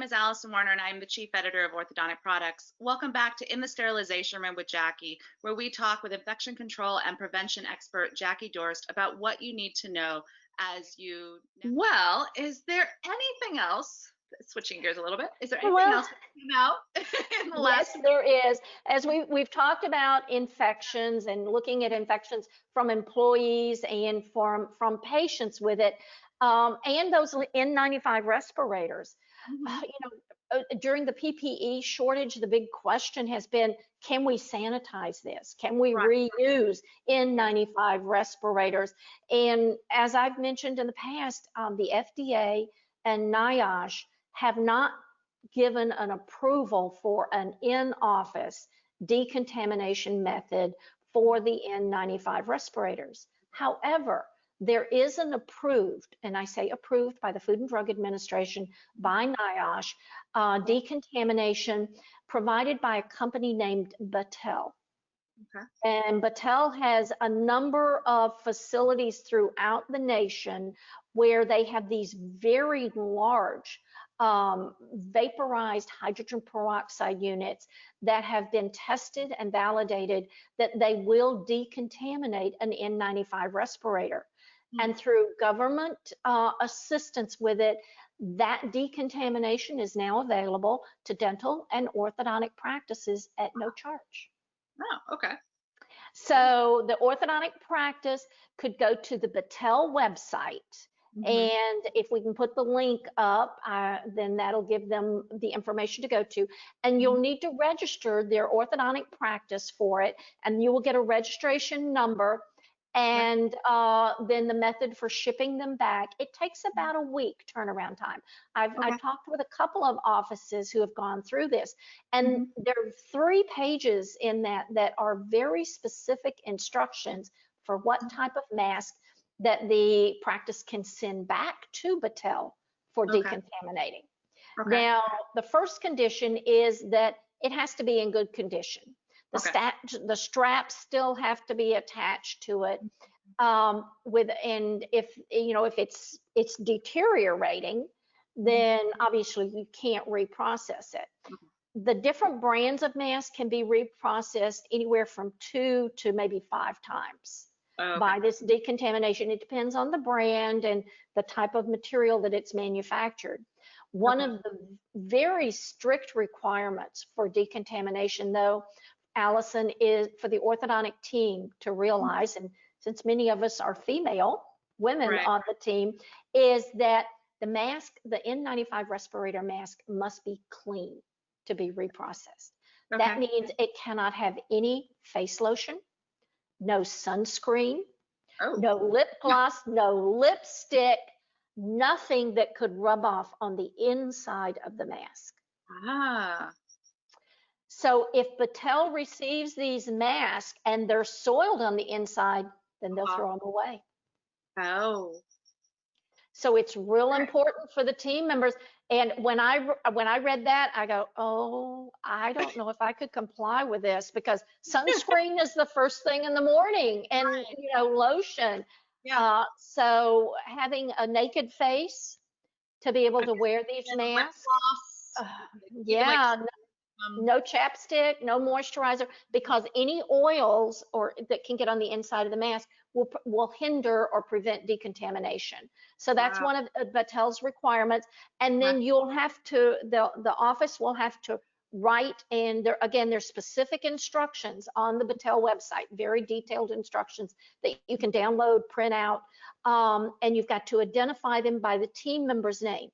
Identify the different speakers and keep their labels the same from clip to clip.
Speaker 1: is Allison Warner, and I'm the Chief Editor of Orthodontic Products. Welcome back to In the Sterilization Room with Jackie, where we talk with infection control and prevention expert Jackie Dorst about what you need to know as you... Well, is there anything else, switching gears a little bit, is there anything else that came out in the last...
Speaker 2: Yes, there is. As we've talked about infections and looking at infections from employees and from patients with it, and those N95 respirators. During the PPE shortage, the big question has been, can we sanitize this? Can we reuse N95 respirators? And as I've mentioned in the past, the FDA and NIOSH have not given an approval for an in-office decontamination method for the N95 respirators. However, there is an approved, and I say approved by the Food and Drug Administration, by NIOSH, decontamination provided by a company named Battelle. And Battelle has a number of facilities throughout the nation where they have these very large vaporized hydrogen peroxide units that have been tested and validated that they will decontaminate an N95 respirator. And through government assistance with it, that decontamination is now available to dental and orthodontic practices at no charge.
Speaker 1: Oh, okay.
Speaker 2: So the orthodontic practice could go to the Battelle website, and if we can put the link up, then that'll give them the information to go to. And you'll need to register their orthodontic practice for it, and you will get a registration number. And then the method for shipping them back, it takes about a week turnaround time. I've talked with a couple of offices who have gone through this, and there are 3 pages in that are very specific instructions for what type of mask that the practice can send back to Battelle for decontaminating. Now, the first condition is that it has to be in good condition. The straps still have to be attached to it. And if it's deteriorating, then obviously you can't reprocess it. The different brands of masks can be reprocessed anywhere from 2 to maybe 5 times by this decontamination. It depends on the brand and the type of material that it's manufactured. One of the very strict requirements for decontamination, though, Allison, is for the orthodontic team to realize, and since many of us are female women on the team, is that the mask, the N95 respirator mask, must be clean to be reprocessed. That means it cannot have any face lotion, no sunscreen, no lip gloss, no lipstick, nothing that could rub off on the inside of the mask. So if Battelle receives these masks and they're soiled on the inside, then they'll throw them away. So it's real important for the team members. And when I read that, I go, oh, I don't know if I could comply with this, because sunscreen is the first thing in the morning, and lotion. So having a naked face to be able to wear these masks, no chapstick, no moisturizer, because any oils that can get on the inside of the mask will hinder or prevent decontamination. So that's one of Battelle's requirements. And then you'll have to, the office will have to write, and there's specific instructions on the Battelle website, very detailed instructions that you can download, print out, and you've got to identify them by the team member's name.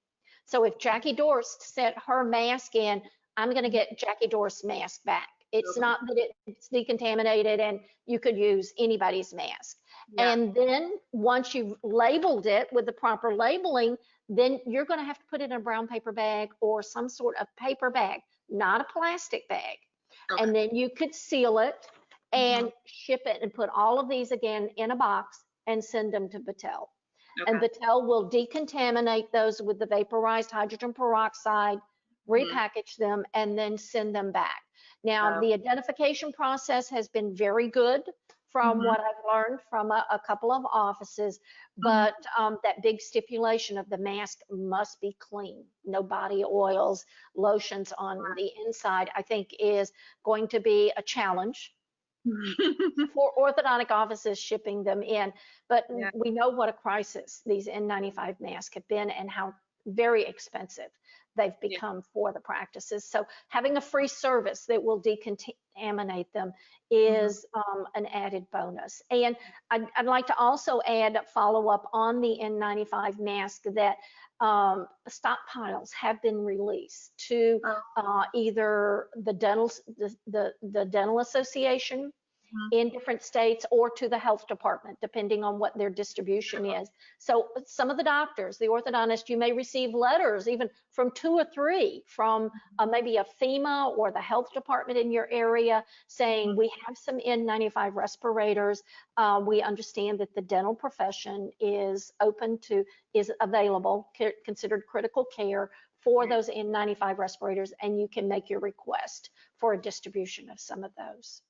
Speaker 2: So if Jackie Dorst sent her mask in, I'm going to get Jackie Dorst's mask back. It's not that it's decontaminated and you could use anybody's mask. And then once you've labeled it with the proper labeling, then you're going to have to put it in a brown paper bag or some sort of paper bag, not a plastic bag. And then you could seal it and ship it and put all of these again in a box and send them to Battelle. And Battelle will decontaminate those with the vaporized hydrogen peroxide, repackage them, and then send them back. Now, the identification process has been very good from
Speaker 1: Mhm.
Speaker 2: what I've learned from a couple of offices,
Speaker 1: Mhm.
Speaker 2: but that big stipulation of the mask must be clean, no body oils, lotions on the inside, I think is going to be a challenge for orthodontic offices shipping them in. But
Speaker 1: Yeah.
Speaker 2: we know what a crisis these N95 masks have been and how very expensive they've
Speaker 1: Yeah.
Speaker 2: become for the practices. So having a free service that will decontaminate them
Speaker 1: Mhm.
Speaker 2: is an added bonus. And I'd like to also add follow up on the N95 mask that stockpiles have been released to
Speaker 1: Oh.
Speaker 2: either the dental association
Speaker 1: Mhm.
Speaker 2: in different states or to the health department, depending on what their distribution is. So some of the doctors, the orthodontist, you may receive letters even from 2 or 3 from maybe a FEMA or the health department in your area saying,
Speaker 1: Mhm.
Speaker 2: we have some N95 respirators. We understand that the dental profession is available, considered critical care for
Speaker 1: Right.
Speaker 2: those N95 respirators, and you can make your request for a distribution of some of those.